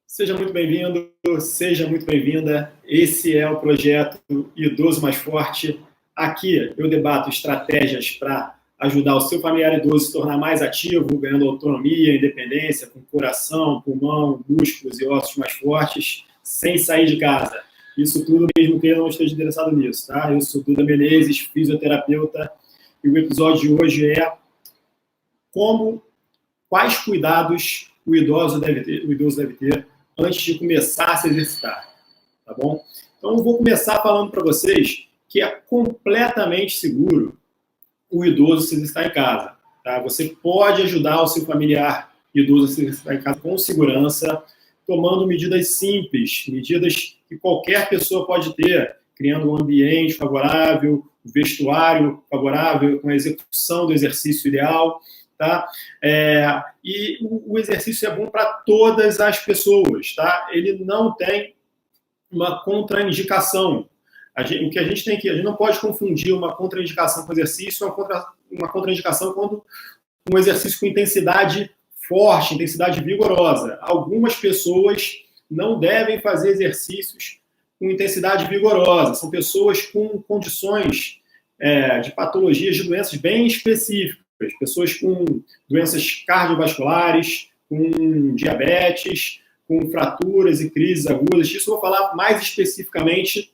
Seja muito bem-vindo, seja muito bem-vinda. Esse é o projeto Idoso Mais Forte. Aqui eu debato estratégias para ajudar o seu familiar idoso a se tornar mais ativo, ganhando autonomia, independência, com coração, pulmão, músculos e ossos mais fortes, sem sair de casa. Isso tudo mesmo que eu não esteja interessado nisso, tá? Eu sou Duda Menezes, fisioterapeuta, e o episódio de hoje é quais cuidados o idoso deve ter antes de começar a se exercitar, tá bom? Então, eu vou começar falando para vocês que é completamente seguro o idoso se exercitar em casa, tá? Você pode ajudar o seu familiar idoso a se exercitar em casa com segurança, tomando medidas simples, medidas que qualquer pessoa pode ter, criando um ambiente favorável, um vestuário favorável, com a execução do exercício ideal, tá? E o exercício é bom para todas as pessoas, tá? Ele não tem uma contraindicação. O que a gente não pode confundir uma contraindicação com exercício, uma contraindicação quando um exercício com intensidade forte, intensidade vigorosa. Algumas pessoas não devem fazer exercícios com intensidade vigorosa. São pessoas com condições de patologias, de doenças bem específicas. Pessoas com doenças cardiovasculares, com diabetes, com fraturas e crises agudas. Isso eu vou falar mais especificamente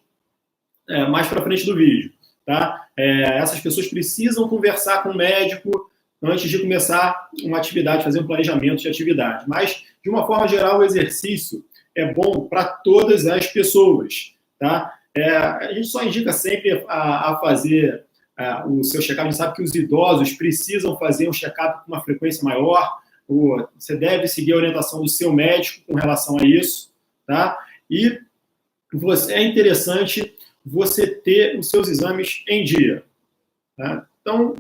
mais para frente do vídeo. Tá? Essas pessoas precisam conversar com o médico antes de começar uma atividade, fazer um planejamento de atividade. Mas, de uma forma geral, o exercício é bom para todas as pessoas. Tá? A gente só indica sempre a fazer o seu check-up. A gente sabe que os idosos precisam fazer um check-up com uma frequência maior. Você deve seguir a orientação do seu médico com relação a isso. Tá? E é interessante você ter os seus exames em dia. Tá? Então,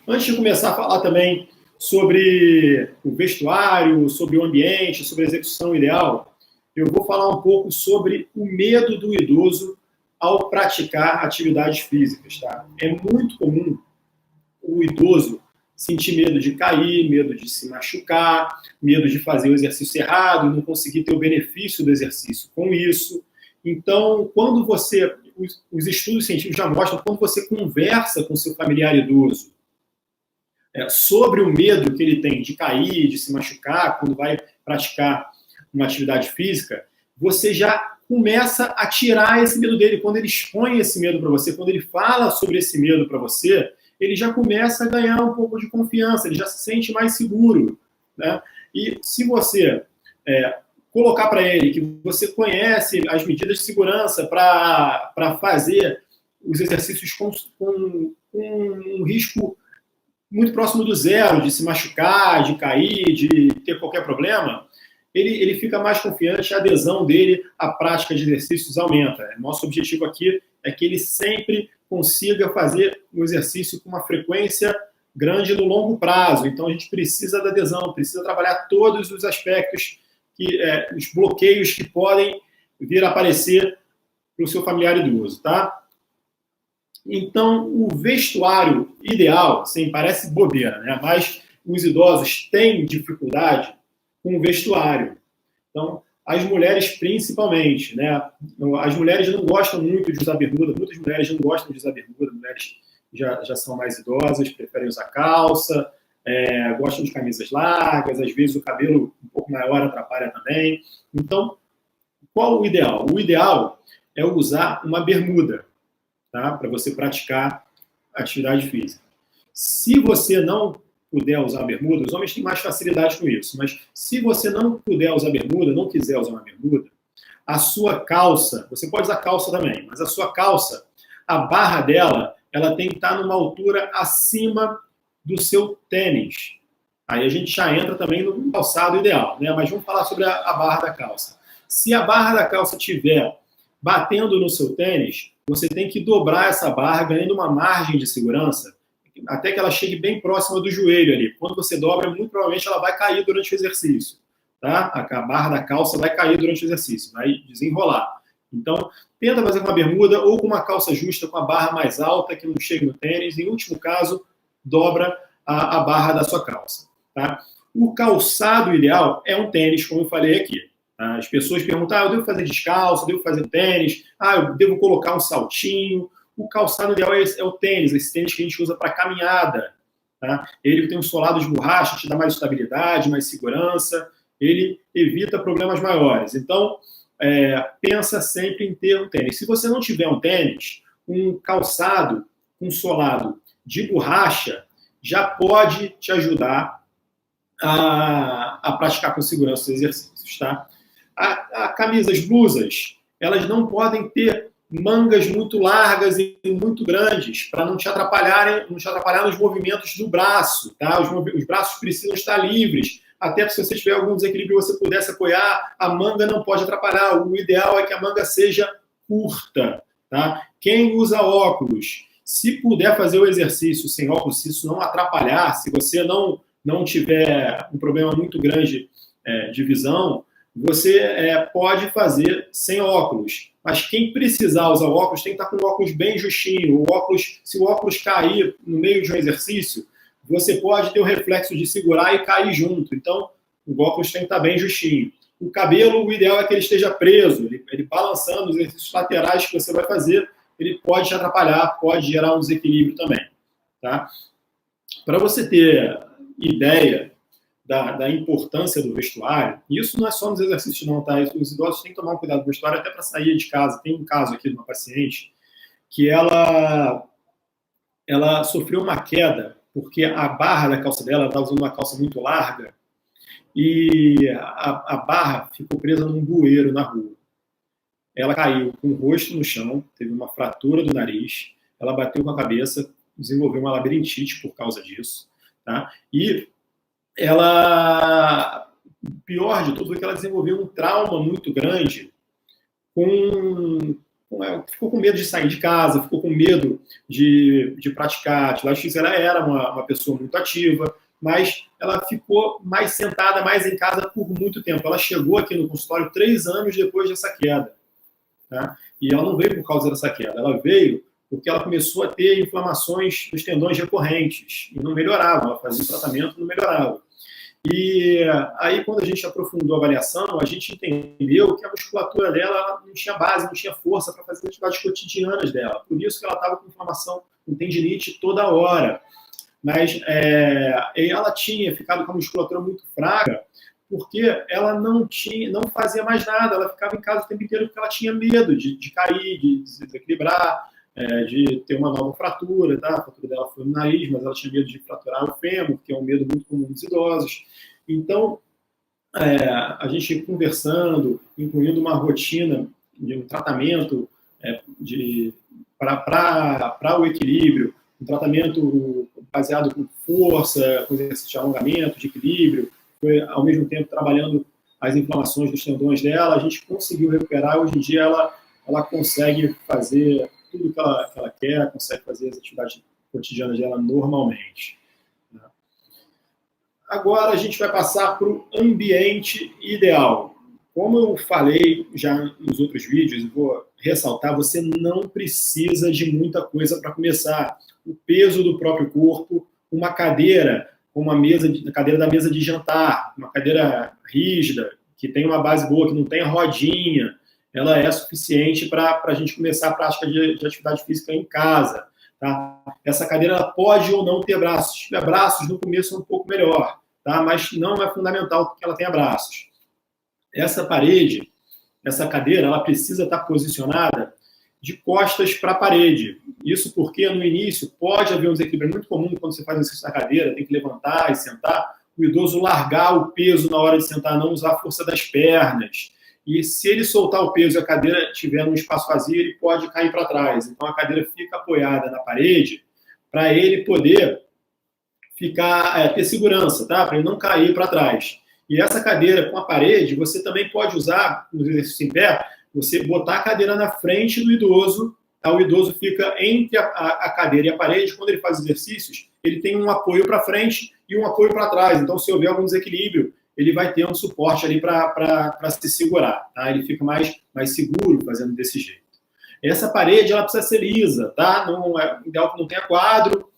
antes de começar a falar também sobre o vestuário, sobre o ambiente, sobre a execução ideal, eu vou falar um pouco sobre o medo do idoso ao praticar atividades físicas. Tá? É muito comum o idoso sentir medo de cair, medo de se machucar, medo de fazer o exercício errado, não conseguir ter o benefício do exercício com isso. Então, quando os estudos científicos já mostram, quando você conversa com seu familiar idoso sobre o medo que ele tem de cair, de se machucar, quando vai praticar uma atividade física, você já começa a tirar esse medo dele. Quando ele expõe esse medo para você, quando ele fala sobre esse medo para você, ele já começa a ganhar um pouco de confiança, ele já se sente mais seguro. Né? E se você colocar para ele que você conhece as medidas de segurança para fazer os exercícios com um risco muito próximo do zero, de se machucar, de cair, de ter qualquer problema, ele fica mais confiante, a adesão dele à prática de exercícios aumenta. Nosso objetivo aqui é que ele sempre consiga fazer o exercício com uma frequência grande no longo prazo. Então, a gente precisa da adesão, precisa trabalhar todos os aspectos, os bloqueios que podem vir a aparecer para o seu familiar idoso, tá? Então, o vestuário ideal, assim, parece bobeira, né? Mas os idosos têm dificuldade com o vestuário. Então, as mulheres principalmente, né? As mulheres não gostam muito de usar bermuda, muitas mulheres não gostam de usar bermuda, mulheres já são mais idosas, preferem usar calça, gostam de camisas largas, às vezes o cabelo um pouco maior atrapalha também. Então, qual o ideal? O ideal é usar uma bermuda, tá? Para você praticar atividade física. Se você não puder usar bermuda, os homens têm mais facilidade com isso, mas se você não puder usar bermuda, não quiser usar uma bermuda, a sua calça, você pode usar calça também, mas a sua calça, a barra dela, ela tem que estar numa altura acima do seu tênis. Aí a gente já entra também no calçado ideal, né? Mas vamos falar sobre a barra da calça. Se a barra da calça estiver batendo no seu tênis, você tem que dobrar essa barra, ganhando uma margem de segurança, até que ela chegue bem próxima do joelho ali. Quando você dobra, muito provavelmente ela vai cair durante o exercício. Tá? A barra da calça vai cair durante o exercício, vai desenrolar. Então, tenta fazer com uma bermuda ou com uma calça justa, com a barra mais alta, que não chegue no tênis. Em último caso, dobra a barra da sua calça. Tá? O calçado ideal é um tênis, como eu falei aqui. As pessoas perguntam, eu devo fazer descalço, eu devo fazer tênis, eu devo colocar um saltinho. O calçado ideal é o tênis, esse tênis que a gente usa para caminhada. Tá? Ele tem um solado de borracha, te dá mais estabilidade, mais segurança, ele evita problemas maiores. Então, pensa sempre em ter um tênis. Se você não tiver um tênis, um calçado, um solado de borracha, já pode te ajudar a praticar com segurança os exercícios. Tá? Camisas, blusas, elas não podem ter mangas muito largas e muito grandes para não te atrapalhar nos movimentos do braço. Tá? Os braços precisam estar livres, até se você tiver algum desequilíbrio você pudesse apoiar, a manga não pode atrapalhar. O ideal é que a manga seja curta. Tá? Quem usa óculos, se puder fazer o exercício sem óculos, se isso não atrapalhar, se você não tiver um problema muito grande de visão, você pode fazer sem óculos. Mas quem precisar usar óculos tem que estar com o óculos bem justinho. Se o óculos cair no meio de um exercício, você pode ter o reflexo de segurar e cair junto. Então, o óculos tem que estar bem justinho. O cabelo, o ideal é que ele esteja preso, ele balançando os exercícios laterais que você vai fazer, ele pode te atrapalhar, pode gerar um desequilíbrio também. Tá? Para você ter ideia da importância do vestuário, e isso não é só nos exercícios não, tá? Os idosos têm que tomar um cuidado com o vestuário até para sair de casa. Tem um caso aqui de uma paciente que ela sofreu uma queda porque a barra da calça dela, ela estava usando uma calça muito larga, e a barra ficou presa num bueiro na rua. Ela caiu com o rosto no chão, teve uma fratura do nariz, ela bateu com a cabeça, desenvolveu uma labirintite por causa disso. Tá? E ela, pior de tudo, foi que ela desenvolveu um trauma muito grande, ficou com medo de sair de casa, ficou com medo de praticar atividade física. Ela era uma pessoa muito ativa, mas ela ficou mais sentada, mais em casa por muito tempo. Ela chegou aqui no consultório 3 anos depois dessa queda. Tá? E ela não veio por causa dessa queda, ela veio porque ela começou a ter inflamações dos tendões recorrentes e não melhorava, ela fazia o tratamento e não melhorava. E aí, quando a gente aprofundou a avaliação, a gente entendeu que a musculatura dela não tinha base, não tinha força para fazer as atividades cotidianas dela. Por isso que ela estava com inflamação, com tendinite toda hora. Mas ela tinha ficado com a musculatura muito fraca, porque ela não fazia mais nada, ela ficava em casa o tempo inteiro porque ela tinha medo de cair, de se desequilibrar, de ter uma nova fratura, tá? A fratura dela foi no nariz, mas ela tinha medo de fraturar o fêmur, que é um medo muito comum dos idosos. Então, a gente conversando, incluindo uma rotina de um tratamento para o equilíbrio, um tratamento baseado com força, com exercício de alongamento, de equilíbrio, foi, ao mesmo tempo, trabalhando as inflamações dos tendões dela, a gente conseguiu recuperar. Hoje em dia, ela consegue fazer tudo que ela quer, consegue fazer as atividades cotidianas dela normalmente. Agora, a gente vai passar para o ambiente ideal. Como eu falei já nos outros vídeos, vou ressaltar, você não precisa de muita coisa para começar. O peso do próprio corpo, uma cadeira, como a cadeira da mesa de jantar, uma cadeira rígida, que tem uma base boa, que não tem rodinha, ela é suficiente para a gente começar a prática de atividade física em casa. Tá? Essa cadeira ela pode ou não ter braços. Se tiver braços, no começo é um pouco melhor, tá? Mas não é fundamental que ela tenha braços. Essa parede, essa cadeira, ela precisa estar posicionada de costas para a parede. Isso porque, no início, pode haver um desequilíbrio muito comum quando você faz exercício na cadeira, tem que levantar e sentar, o idoso largar o peso na hora de sentar, não usar a força das pernas. E se ele soltar o peso e a cadeira estiver num espaço vazio, ele pode cair para trás. Então, a cadeira fica apoiada na parede para ele poder ter segurança, tá? Para ele não cair para trás. E essa cadeira com a parede, você também pode usar, no exercício em pé, você botar a cadeira na frente do idoso, tá? O idoso fica entre a cadeira e a parede. Quando ele faz exercícios, ele tem um apoio para frente e um apoio para trás. Então, se houver algum desequilíbrio, ele vai ter um suporte ali para se segurar, tá? Ele fica mais seguro fazendo desse jeito. Essa parede, ela precisa ser lisa, tá? Não é ideal que não tenha quadro,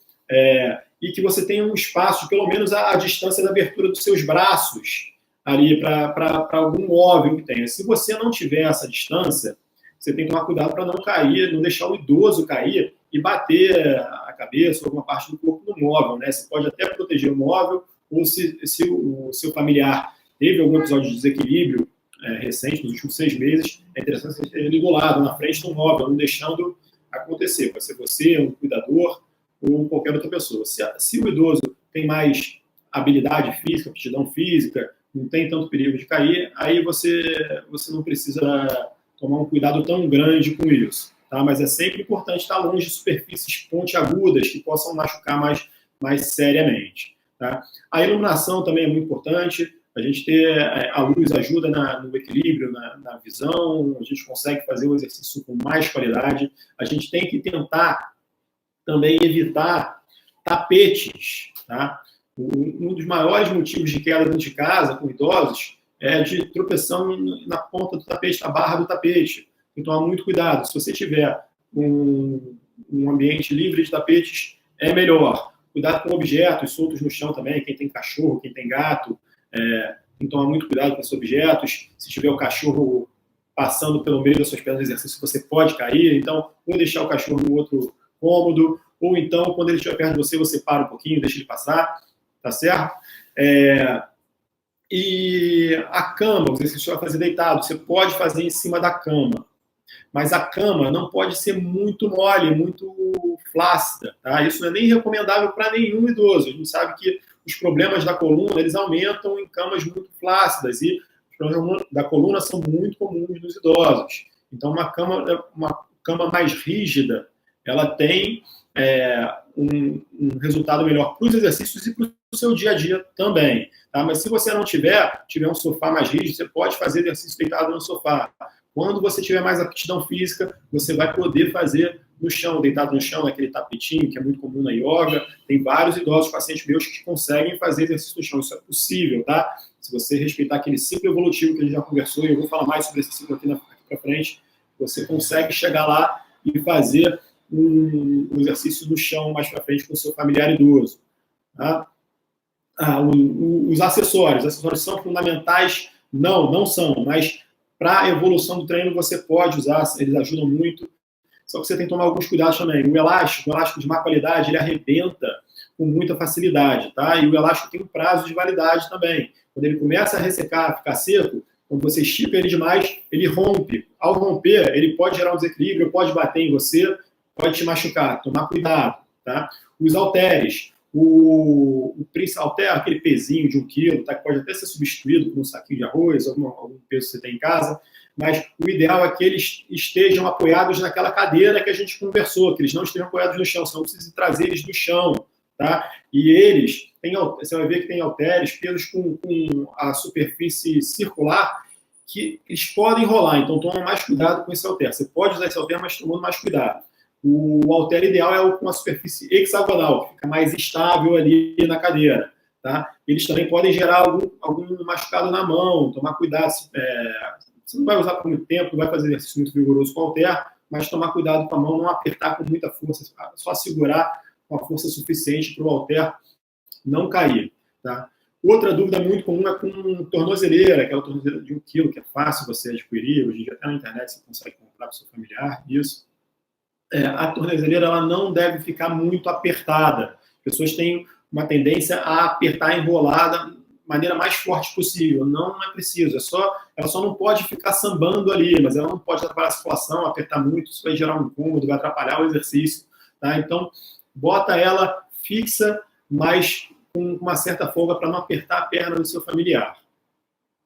e que você tenha um espaço de pelo menos a distância da abertura dos seus braços ali para algum móvel que tenha. Se você não tiver essa distância, você tem que tomar cuidado para não cair, não deixar o idoso cair e bater a cabeça ou alguma parte do corpo no móvel, né? Você pode até proteger o móvel, ou se o seu familiar teve algum episódio de desequilíbrio recente, nos últimos 6 meses, é interessante você ter ele do lado, na frente do móvel, não deixando acontecer. Pode ser você, um cuidador ou qualquer outra pessoa. Se o idoso tem mais habilidade física, aptidão física, não tem tanto perigo de cair, aí você não precisa tomar um cuidado tão grande com isso. Tá? Mas é sempre importante estar longe de superfícies pontiagudas que possam machucar mais seriamente. Tá? A iluminação também é muito importante. A gente ter a luz ajuda no equilíbrio, na visão, a gente consegue fazer o exercício com mais qualidade. A gente tem que tentar também evitar tapetes. Tá? Um dos maiores motivos de queda dentro de casa com idosos é de tropeção na ponta do tapete, na barra do tapete. Então, tomar muito cuidado. Se você tiver um ambiente livre de tapetes, é melhor. Cuidado com objetos soltos no chão também. Quem tem cachorro, quem tem gato, tem que tomar muito cuidado com esses objetos. Se tiver o cachorro passando pelo meio das suas pernas de exercício, você pode cair. Então, ou deixar o cachorro no outro cômodo, ou então, quando ele estiver perto de você, você para um pouquinho, deixa ele passar. Tá certo? E a cama, o exercício que você vai fazer deitado, você pode fazer em cima da cama. Mas a cama não pode ser muito mole, muito flácida. Tá? Isso não é nem recomendável para nenhum idoso. A gente sabe que os problemas da coluna, eles aumentam em camas muito flácidas. E os problemas da coluna são muito comuns nos idosos. Então, uma cama mais rígida, ela tem um resultado melhor para os exercícios e para o seu dia a dia também. Tá? Mas se você não tiver um sofá mais rígido, você pode fazer exercício deitado no sofá. Quando você tiver mais aptidão física, você vai poder fazer no chão, deitado no chão, naquele tapetinho que é muito comum na yoga. Tem vários idosos, pacientes meus, que conseguem fazer exercício no chão. Isso é possível, tá? Se você respeitar aquele ciclo evolutivo que a gente já conversou, e eu vou falar mais sobre esse ciclo aqui para frente, você consegue chegar lá e fazer um exercício no chão mais para frente com o seu familiar idoso. Tá? Os acessórios são fundamentais? Não são, mas para a evolução do treino você pode usar, eles ajudam muito, só que você tem que tomar alguns cuidados também. O elástico de má qualidade, ele arrebenta com muita facilidade, tá? E o elástico tem um prazo de validade também. Quando ele começa a ressecar, ficar seco, quando você estica ele demais, ele rompe. Ao romper, ele pode gerar um desequilíbrio, pode bater em você, pode te machucar. Tomar cuidado, tá? Os halteres. O halter, aquele pezinho de 1 quilo, tá? Que pode até ser substituído por um saquinho de arroz, algum peso que você tem em casa, mas o ideal é que eles estejam apoiados naquela cadeira que a gente conversou, que eles não estejam apoiados no chão, você não precisa trazer eles do chão, tá? E eles, você vai ver que tem halteres, pesos com a superfície circular, que eles podem rolar, então toma mais cuidado com esse halter. Você pode usar esse halter, mas tomando mais cuidado. O halter ideal é com a superfície hexagonal, que fica mais estável ali na cadeira. Tá? Eles também podem gerar algum machucado na mão, tomar cuidado. Você não vai usar por muito tempo, não vai fazer exercício muito vigoroso com o halter, mas tomar cuidado com a mão, não apertar com muita força, só segurar com a força suficiente para o halter não cair. Tá? Outra dúvida muito comum é com tornozeleira, aquela tornozeleira de 1 quilo, que é fácil você adquirir, hoje em dia até na internet você consegue comprar para o seu familiar, isso. A tornozeleira ela não deve ficar muito apertada. As pessoas têm uma tendência a apertar enrolada da maneira mais forte possível. Não é preciso. Ela só não pode ficar sambando ali, mas ela não pode atrapalhar a circulação, apertar muito, isso vai gerar um incômodo, vai atrapalhar o exercício. Tá? Então, bota ela fixa, mas com uma certa folga para não apertar a perna do seu familiar.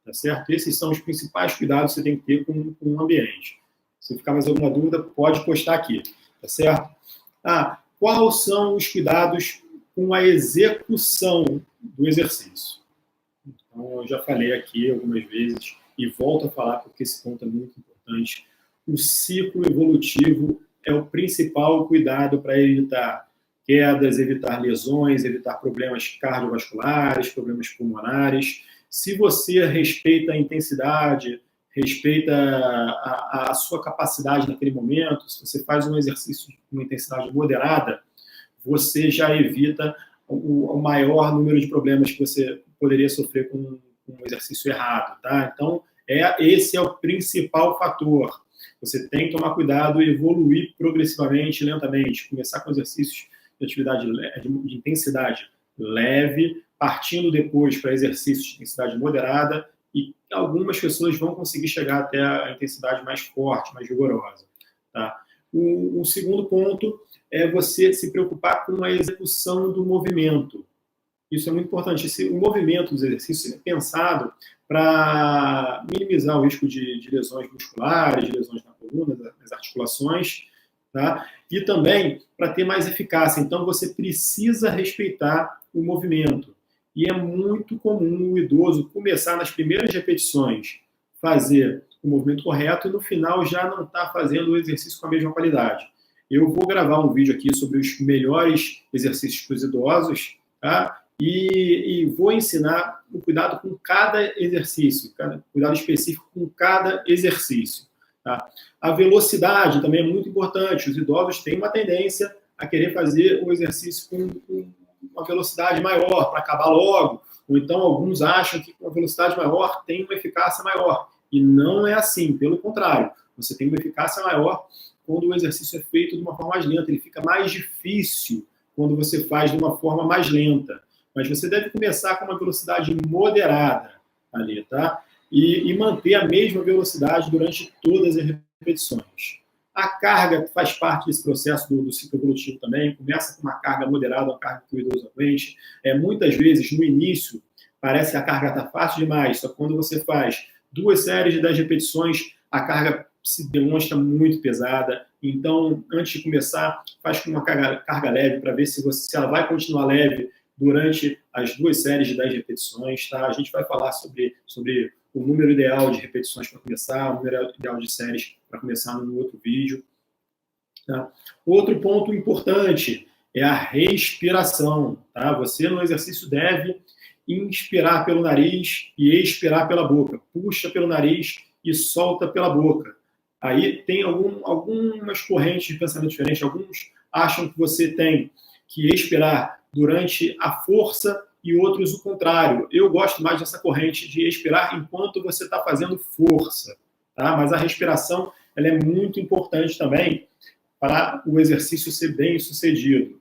Tá certo? Esses são os principais cuidados que você tem que ter com o ambiente. Se ficar mais alguma dúvida, pode postar aqui, tá certo? Quais são os cuidados com a execução do exercício? Então, eu já falei aqui algumas vezes e volto a falar porque esse ponto é muito importante. O ciclo evolutivo é o principal cuidado para evitar quedas, evitar lesões, evitar problemas cardiovasculares, problemas pulmonares. Se você respeita a intensidade, respeita a sua capacidade naquele momento, se você faz um exercício com uma intensidade moderada, você já evita o maior número de problemas que você poderia sofrer com um exercício errado, tá? Então, esse é o principal fator. Você tem que tomar cuidado e evoluir progressivamente, lentamente. Começar com exercícios de atividade de intensidade leve, partindo depois para exercícios de intensidade moderada, e algumas pessoas vão conseguir chegar até a intensidade mais forte, mais vigorosa. Tá? O segundo ponto é você se preocupar com a execução do movimento. Isso é muito importante. O movimento dos exercícios é pensado para minimizar o risco de lesões musculares, de lesões na coluna, nas articulações, tá? E também para ter mais eficácia. Então, você precisa respeitar o movimento. E é muito comum o idoso começar nas primeiras repetições, fazer o movimento correto e no final já não está fazendo o exercício com a mesma qualidade. Eu vou gravar um vídeo aqui sobre os melhores exercícios para os idosos, tá? E vou ensinar o cuidado com cada exercício, cuidado específico com cada exercício. Tá? A velocidade também é muito importante. Os idosos têm uma tendência a querer fazer o exercício com uma velocidade maior, para acabar logo. Ou então alguns acham que com uma velocidade maior tem uma eficácia maior. E não é assim, pelo contrário. Você tem uma eficácia maior quando o exercício é feito de uma forma mais lenta. Ele fica mais difícil quando você faz de uma forma mais lenta. Mas você deve começar com uma velocidade moderada ali, tá? E manter a mesma velocidade durante todas as repetições. A carga faz parte desse processo do ciclo evolutivo também. Começa com uma carga moderada, uma carga que o idoso aguente. Muitas vezes, no início, parece que a carga está fácil demais, só que quando você faz 2 séries de 10 repetições, a carga se demonstra muito pesada. Então, antes de começar, faz com uma carga leve para ver se ela vai continuar leve durante as 2 séries de 10 repetições. Tá? A gente vai falar sobre o número ideal de repetições para começar, o número ideal de séries para começar no outro vídeo. Tá? Outro ponto importante é a respiração. Tá? Você, no exercício, deve inspirar pelo nariz e expirar pela boca. Puxa pelo nariz e solta pela boca. Aí tem algumas correntes de pensamento diferentes. Alguns acham que você tem que expirar durante a força e outros o contrário. Eu gosto mais dessa corrente de expirar enquanto você está fazendo força. Tá? Mas a respiração ela é muito importante também para o exercício ser bem sucedido.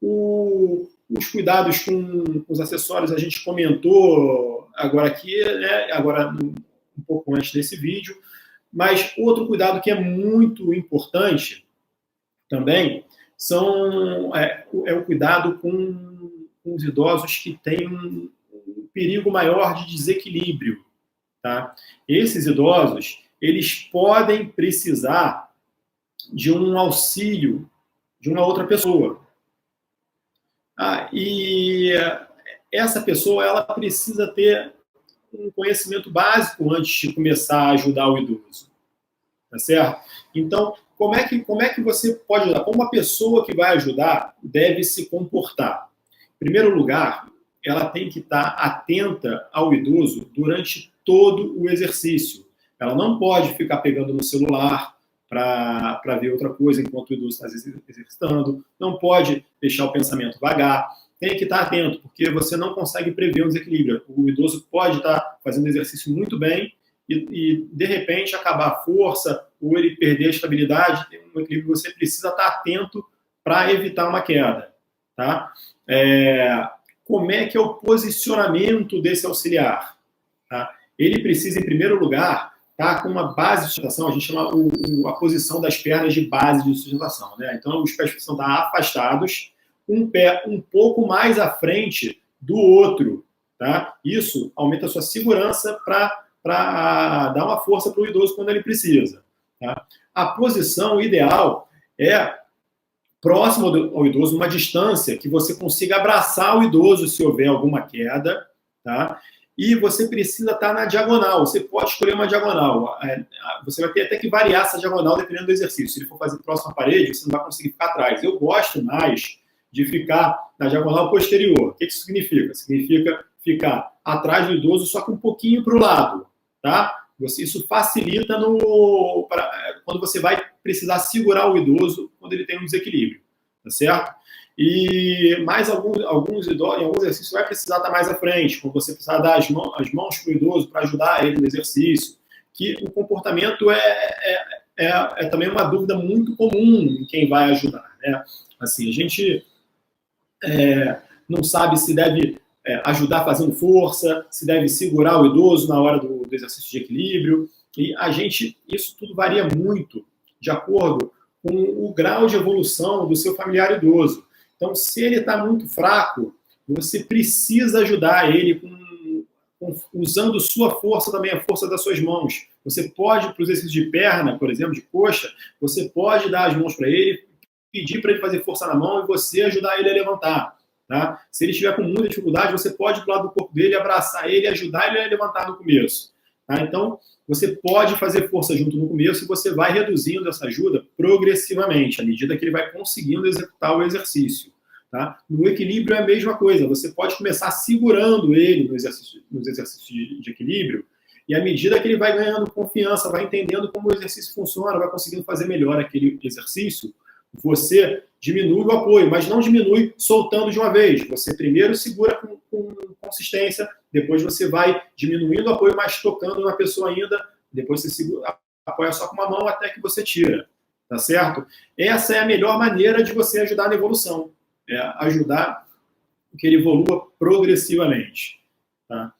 Os cuidados com os acessórios a gente comentou agora aqui, né? Agora um pouco antes desse vídeo. Mas outro cuidado que é muito importante também é o cuidado com os idosos que têm um perigo maior de desequilíbrio. Tá? Esses idosos, eles podem precisar de um auxílio de uma outra pessoa. E essa pessoa ela precisa ter um conhecimento básico antes de começar a ajudar o idoso. Tá certo? Então, como é que você pode ajudar? Como uma pessoa que vai ajudar deve se comportar? Em primeiro lugar, ela tem que estar atenta ao idoso durante todo o exercício. Ela não pode ficar pegando no celular para ver outra coisa enquanto o idoso está exercitando. Não pode deixar o pensamento vagar. Tem que estar atento, porque você não consegue prever o desequilíbrio. O idoso pode estar fazendo exercício muito bem e de repente, acabar a força ou ele perder a estabilidade, tem um equilíbrio que você precisa estar atento para evitar uma queda. Tá? Como é que é o posicionamento desse auxiliar? Tá? Ele precisa, em primeiro lugar, estar com uma base de sustentação, a gente chama a posição das pernas de base de sustentação. Né? Então, os pés precisam estar afastados, um pé um pouco mais à frente do outro. Tá? Isso aumenta a sua segurança para dar uma força para o idoso quando ele precisa. Tá? A posição ideal é próximo ao idoso, uma distância que você consiga abraçar o idoso se houver alguma queda, tá? E você precisa estar na diagonal. Você pode escolher uma diagonal. Você vai ter até que variar essa diagonal dependendo do exercício. Se ele for fazer próximo à parede, você não vai conseguir ficar atrás. Eu gosto mais de ficar na diagonal posterior. O que isso significa? Significa ficar atrás do idoso, só que um pouquinho para o lado. Tá? Isso facilita quando você vai precisar segurar o idoso quando ele tem um desequilíbrio. Tá certo? E mais alguns idosos, em alguns exercícios, vai precisar estar mais à frente, quando você precisar dar as mãos para o idoso para ajudar ele no exercício. Que o comportamento é também uma dúvida muito comum em quem vai ajudar, né? Assim, a gente não sabe se deve ajudar fazendo força, se deve segurar o idoso na hora do exercício de equilíbrio. E isso tudo varia muito de acordo com o grau de evolução do seu familiar idoso. Então, se ele está muito fraco, você precisa ajudar ele usando sua força também, a força das suas mãos. Você pode, para o exercício de perna, por exemplo, de coxa, você pode dar as mãos para ele, pedir para ele fazer força na mão e você ajudar ele a levantar. Tá? Se ele estiver com muita dificuldade, você pode ir do lado do corpo dele, abraçar ele e ajudar ele a levantar no começo. Tá? Então, você pode fazer força junto no começo e você vai reduzindo essa ajuda progressivamente, à medida que ele vai conseguindo executar o exercício. Tá? No equilíbrio é a mesma coisa. Você pode começar segurando ele nos exercícios de equilíbrio e à medida que ele vai ganhando confiança, vai entendendo como o exercício funciona, vai conseguindo fazer melhor aquele exercício, você diminui o apoio, mas não diminui soltando de uma vez. Você primeiro segura com consistência, depois você vai diminuindo o apoio, mas tocando na pessoa ainda, depois você apoia só com uma mão até que você tira, tá certo? Essa é a melhor maneira de você ajudar na evolução, ajudar que ele evolua progressivamente. Tá?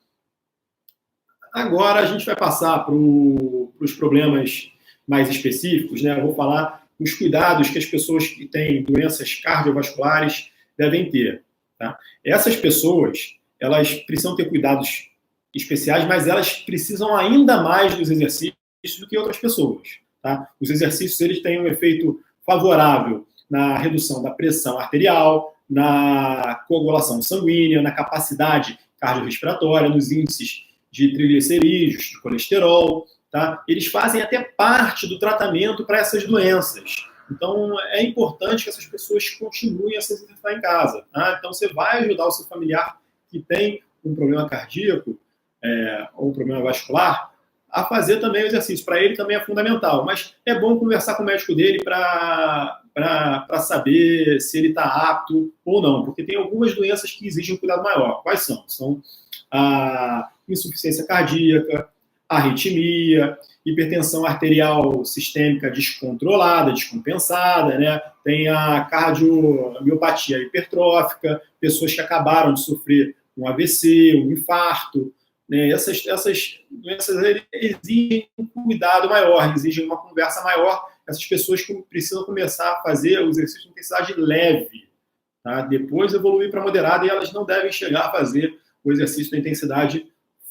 Agora a gente vai passar para os problemas mais específicos, né? Eu vou falar os cuidados que as pessoas que têm doenças cardiovasculares devem ter. Tá? Essas pessoas, elas precisam ter cuidados especiais, mas elas precisam ainda mais dos exercícios do que outras pessoas. Tá? Os exercícios eles têm um efeito favorável na redução da pressão arterial, na coagulação sanguínea, na capacidade cardiorrespiratória, nos índices de triglicerídeos, de colesterol. Tá? Eles fazem até parte do tratamento para essas doenças. Então, é importante que essas pessoas continuem a se exercitar em casa. Tá? Então, você vai ajudar o seu familiar que tem um problema cardíaco ou um problema vascular a fazer também o exercício. Para ele também é fundamental. Mas é bom conversar com o médico dele para saber se ele está apto ou não. Porque tem algumas doenças que exigem um cuidado maior. Quais são? São a insuficiência cardíaca, arritmia, hipertensão arterial sistêmica descontrolada, descompensada, né? Tem a cardiomiopatia hipertrófica, pessoas que acabaram de sofrer um AVC, um infarto, né? Essas doenças exigem um cuidado maior, exigem uma conversa maior. Essas pessoas precisam começar a fazer o exercício de intensidade leve, tá? Depois evoluir para moderada e elas não devem chegar a fazer o exercício de intensidade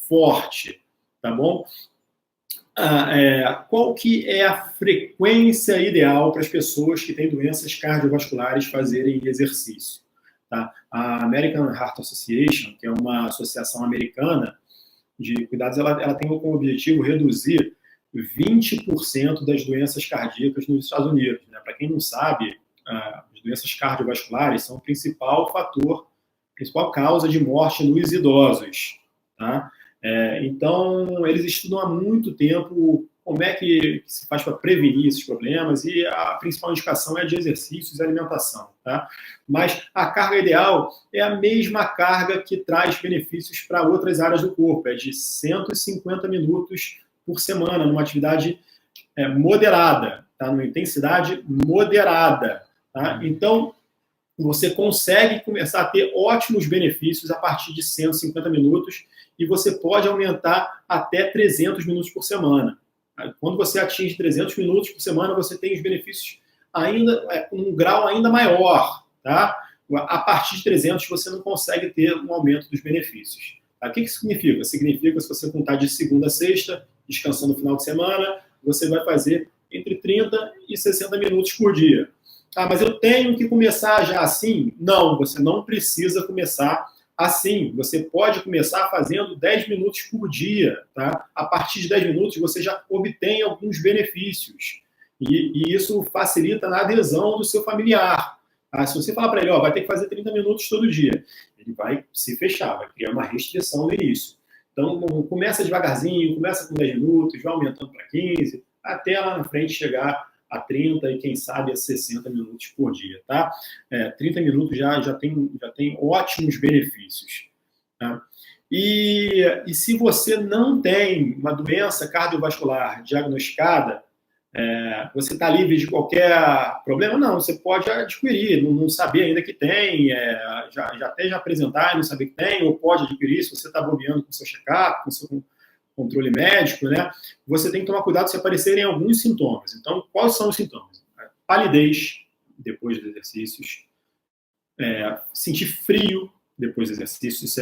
forte. Tá bom? Qual que é a frequência ideal para as pessoas que têm doenças cardiovasculares fazerem exercício? Tá? A American Heart Association, que é uma associação americana de cuidados, ela tem como objetivo reduzir 20% das doenças cardíacas nos Estados Unidos. Né? Para quem não sabe, as doenças cardiovasculares são o principal fator, principal causa de morte nos idosos. Tá? Então, eles estudam há muito tempo como é que se faz para prevenir esses problemas e a principal indicação é de exercícios e alimentação. Tá? Mas a carga ideal é a mesma carga que traz benefícios para outras áreas do corpo, é de 150 minutos por semana, numa atividade moderada, tá? Numa intensidade moderada. Tá? Então, você consegue começar a ter ótimos benefícios a partir de 150 minutos e você pode aumentar até 300 minutos por semana. Quando você atinge 300 minutos por semana, você tem os benefícios ainda um grau ainda maior. Tá? A partir de 300, você não consegue ter um aumento dos benefícios. Tá? O que isso significa? Significa que se você contar de segunda a sexta, descansando no final de semana, você vai fazer entre 30 e 60 minutos por dia. Mas eu tenho que começar já assim? Não, você não precisa começar assim. Você pode começar fazendo 10 minutos por dia. Tá? A partir de 10 minutos, você já obtém alguns benefícios. E isso facilita na adesão do seu familiar. Tá? Se você falar para ele, vai ter que fazer 30 minutos todo dia, ele vai se fechar, vai criar uma restrição no início. Então, começa devagarzinho, começa com 10 minutos, vai aumentando para 15, até lá na frente chegar a 30 e, quem sabe, a 60 minutos por dia, tá? 30 minutos já tem ótimos benefícios, tá? E se você não tem uma doença cardiovascular diagnosticada, você está livre de qualquer problema? Não, você pode adquirir, não saber ainda que tem, já apresentar e não saber que tem, ou pode adquirir se você está bobeando com o seu check-up, com o seu controle médico, né? Você tem que tomar cuidado se aparecerem alguns sintomas. Então, quais são os sintomas? Palidez depois dos exercícios, sentir frio depois dos exercícios, isso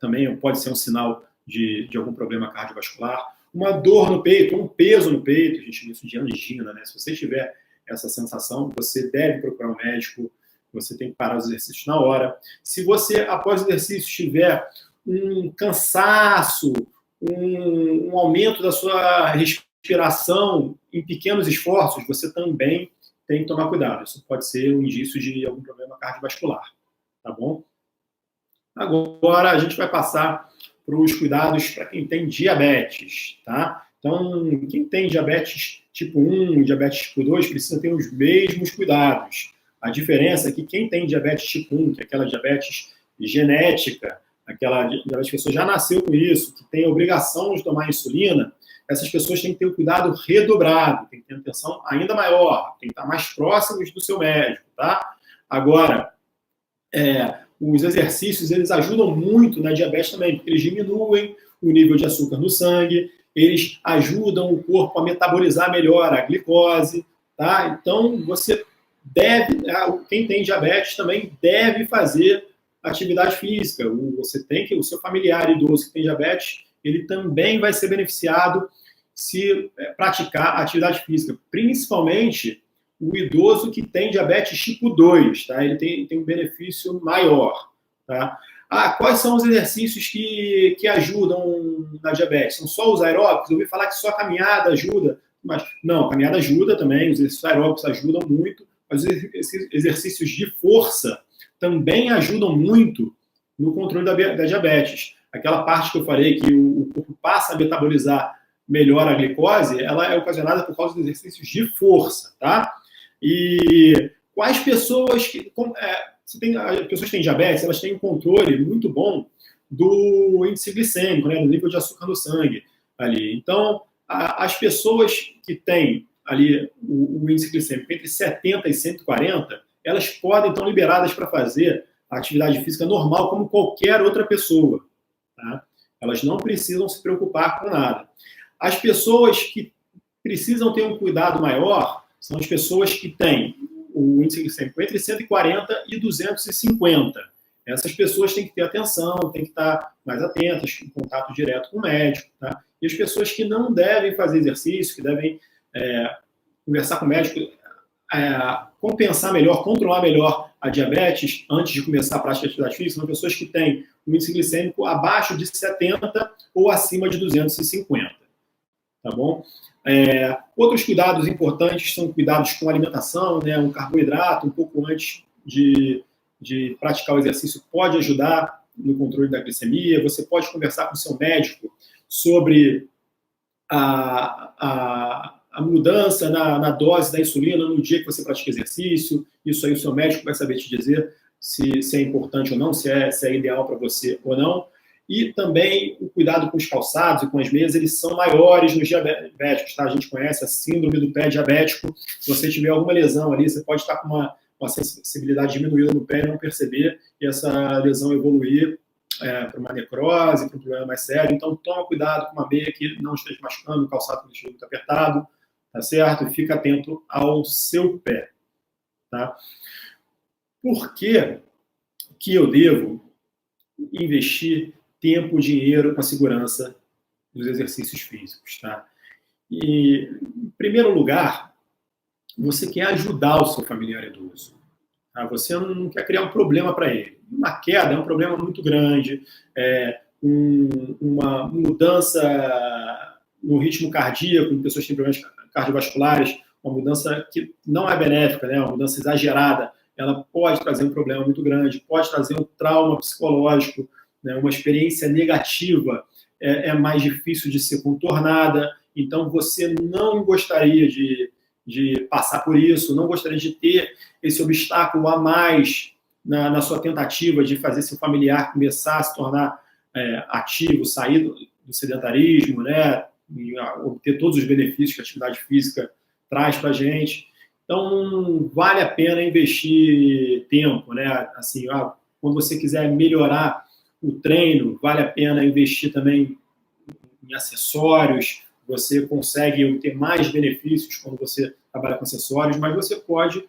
também pode ser um sinal de algum problema cardiovascular. Uma dor no peito, um peso no peito, a gente chama isso de angina, né? Se você tiver essa sensação, você deve procurar um médico, você tem que parar os exercícios na hora. Se você, após o exercício, tiver um cansaço, um aumento da sua respiração em pequenos esforços, você também tem que tomar cuidado. Isso pode ser um indício de algum problema cardiovascular, tá bom? Agora a gente vai passar para os cuidados para quem tem diabetes, tá? Então, quem tem diabetes tipo 1, diabetes tipo 2, precisa ter os mesmos cuidados. A diferença é que quem tem diabetes tipo 1, que é aquela diabetes genética, aquela diabetes que a pessoa já nasceu com isso, que tem a obrigação de tomar insulina, essas pessoas têm que ter um cuidado redobrado, tem que ter atenção ainda maior, tem que estar mais próximos do seu médico, tá? Agora, os exercícios, eles ajudam muito na diabetes também, porque eles diminuem o nível de açúcar no sangue, eles ajudam o corpo a metabolizar melhor a glicose, tá? Então, você deve, quem tem diabetes também deve fazer atividade física. O seu familiar idoso que tem diabetes, ele também vai ser beneficiado se praticar atividade física, principalmente o idoso que tem diabetes tipo 2, tá? Ele tem um benefício maior, tá? Quais são os exercícios que ajudam na diabetes? São só os aeróbicos? Eu ouvi falar que só a caminhada ajuda, mas não, a caminhada ajuda também, os exercícios aeróbicos ajudam muito, mas os exercícios de força também ajudam muito no controle da diabetes. Aquela parte que eu falei que o corpo passa a metabolizar melhor a glicose, ela é ocasionada por causa dos exercícios de força, tá? E quais pessoas pessoas que têm diabetes, elas têm um controle muito bom do índice glicêmico, né, do nível de açúcar no sangue ali. Então, as pessoas que têm ali o índice glicêmico entre 70 e 140, elas podem estar liberadas para fazer a atividade física normal como qualquer outra pessoa, tá? Elas não precisam se preocupar com nada. As pessoas que precisam ter um cuidado maior são as pessoas que têm o índice glicêmico entre 140 e 250. Essas pessoas têm que ter atenção, têm que estar mais atentas, em contato direto com o médico, tá? E as pessoas que não devem fazer exercício, que devem conversar com o médico, compensar melhor, controlar melhor a diabetes antes de começar a prática de atividade física, são pessoas que têm um índice glicêmico abaixo de 70 ou acima de 250. Tá bom? Outros cuidados importantes são cuidados com a alimentação, né? Um carboidrato um pouco antes de praticar o exercício pode ajudar no controle da glicemia. Você pode conversar com o seu médico sobre a mudança na dose da insulina no dia que você pratica exercício. Isso aí o seu médico vai saber te dizer se é importante ou não, se é ideal para você ou não. E também o cuidado com os calçados e com as meias, eles são maiores nos diabéticos, tá? A gente conhece a síndrome do pé diabético. Se você tiver alguma lesão ali, você pode estar com uma sensibilidade diminuída no pé e não perceber, e essa lesão evoluir para uma necrose, para um problema mais sério. Então, toma cuidado com uma meia que não esteja machucando, o calçado que não esteja muito apertado, tá certo? E fica atento ao seu pé, tá? Por que eu devo investir tempo, dinheiro com a segurança dos exercícios físicos, tá? E, em primeiro lugar, você quer ajudar o seu familiar idoso, tá? Você não quer criar um problema para ele. Uma queda é um problema muito grande, uma mudança no ritmo cardíaco, em pessoas que têm problemas cardiovasculares, uma mudança que não é benéfica, né? Uma mudança exagerada, ela pode trazer um problema muito grande, pode trazer um trauma psicológico, né? Uma experiência negativa é mais difícil de ser contornada. Então, você não gostaria de de passar por isso, não gostaria de ter esse obstáculo a mais na sua tentativa de fazer seu familiar começar a se tornar ativo, sair do sedentarismo, né, e obter todos os benefícios que a atividade física traz para a gente. Então, vale a pena investir tempo, né? Assim, quando você quiser melhorar o treino, vale a pena investir também em acessórios. Você consegue obter mais benefícios quando você trabalha com acessórios, mas você pode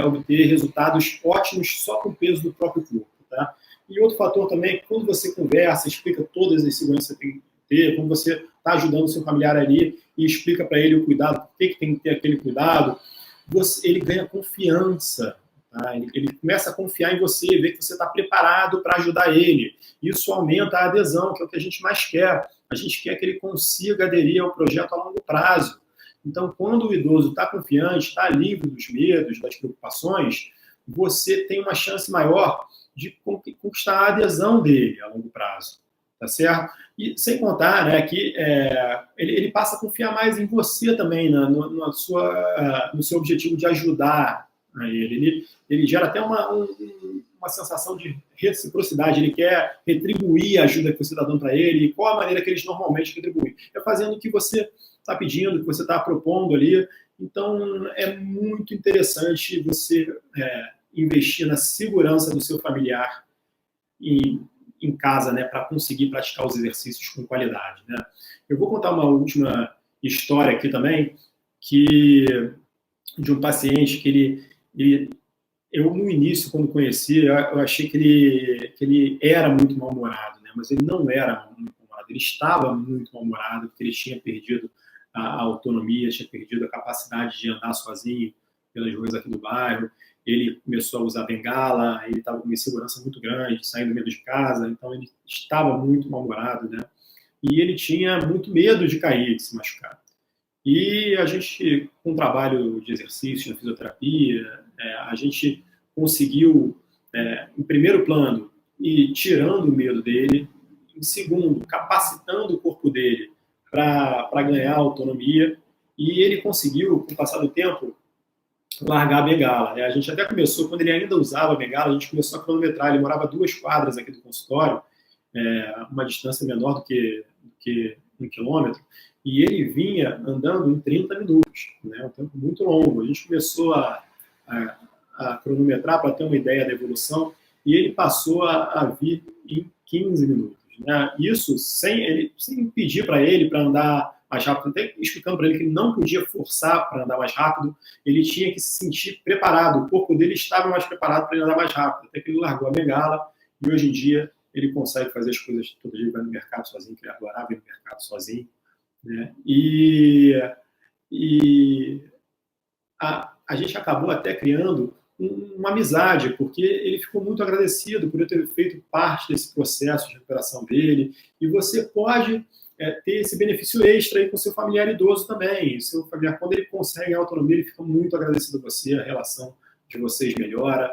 obter resultados ótimos só com o peso do próprio corpo, tá? E outro fator também, quando você conversa, explica todas as seguranças que você tem que ter, quando você está ajudando o seu familiar ali e explica para ele o cuidado, por que tem que ter aquele cuidado, ele ganha confiança, tá? Ele começa a confiar em você, vê que você está preparado para ajudar ele. Isso aumenta a adesão, que é o que a gente mais quer. A gente quer que ele consiga aderir ao projeto a longo prazo. Então, quando o idoso está confiante, está livre dos medos, das preocupações, você tem uma chance maior de conquistar a adesão dele a longo prazo, tá certo? E sem contar, né, que ele passa a confiar mais em você também, no seu objetivo de ajudar a ele. Ele gera até uma sensação de reciprocidade, ele quer retribuir a ajuda que você está dando para ele. E qual a maneira que eles normalmente retribuem? É fazendo o que você está pedindo, o que você está propondo ali. Então, é muito interessante você investir na segurança do seu familiar em casa, né, para conseguir praticar os exercícios com qualidade, né? Eu vou contar uma última história aqui também, de um paciente que eu no inío, quando conheci, eu achei que ele era muito mal-humorado, né? Mas ele não era muito mal-humorado, ele estava muito mal-humorado, porque ele tinha perdido a autonomia, tinha perdido a capacidade de andar sozinho pelas ruas aqui do bairro. Ele começou a usar bengala, ele estava com uma insegurança muito grande, saindo medo de casa, então ele estava muito mal-humorado, né? E ele tinha muito medo de cair, de se machucar. E a gente, com o trabalho de exercício na fisioterapia, a gente conseguiu, em primeiro plano, ir tirando o medo dele, em segundo, capacitando o corpo dele para ganhar autonomia, e ele conseguiu, com o passar do tempo, largar a bengala, né? A gente até começou, quando ele ainda usava a bengala, a gente começou a cronometrar. Ele morava 2 quadras aqui do consultório, uma distância menor do que 1 quilômetro, e ele vinha andando em 30 minutos, né? Um tempo muito longo. A gente começou a cronometrar para ter uma ideia da evolução, e ele passou a vir em 15 minutos, né? Isso sem pedir para ele para andar mais rápido, até explicando para ele que ele não podia forçar para andar mais rápido, ele tinha que se sentir preparado, o corpo dele estava mais preparado para ele andar mais rápido, até que ele largou a bengala, e hoje em dia ele consegue fazer as coisas todo dia, vai no mercado sozinho, que ele adorava ir no mercado sozinho, né? E a gente acabou até criando uma amizade, porque ele ficou muito agradecido por eu ter feito parte desse processo de recuperação dele, e você pode ter esse benefício extra aí com seu familiar idoso também. O seu familiar, quando ele consegue a autonomia, ele fica muito agradecido a você, a relação de vocês melhora.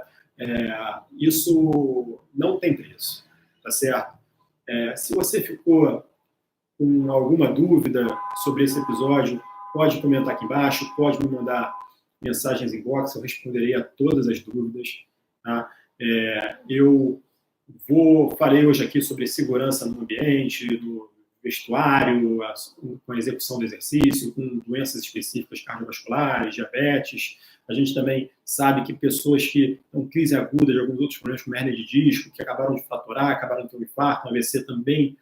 Isso não tem preço, tá certo? Se você ficou com alguma dúvida sobre esse episódio, pode comentar aqui embaixo, pode me mandar mensagens em box, eu responderei a todas as dúvidas, tá? Eu falei hoje aqui sobre segurança no ambiente, no vestuário, com a execução do exercício, com doenças específicas cardiovasculares, diabetes. A gente também sabe que pessoas que têm crise aguda de alguns outros problemas, como hernia de disco, que acabaram de fraturar, acabaram de ter um infarto, um AVC, também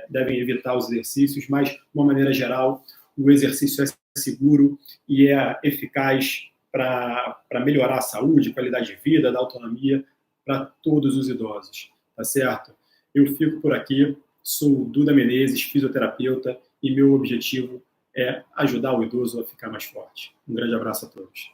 devem evitar os exercícios, mas, de uma maneira geral, o exercício é seguro e é eficaz para melhorar a saúde, qualidade de vida, da autonomia para todos os idosos, tá certo? Eu fico por aqui, sou Duda Menezes, fisioterapeuta, e meu objetivo é ajudar o idoso a ficar mais forte. Um grande abraço a todos.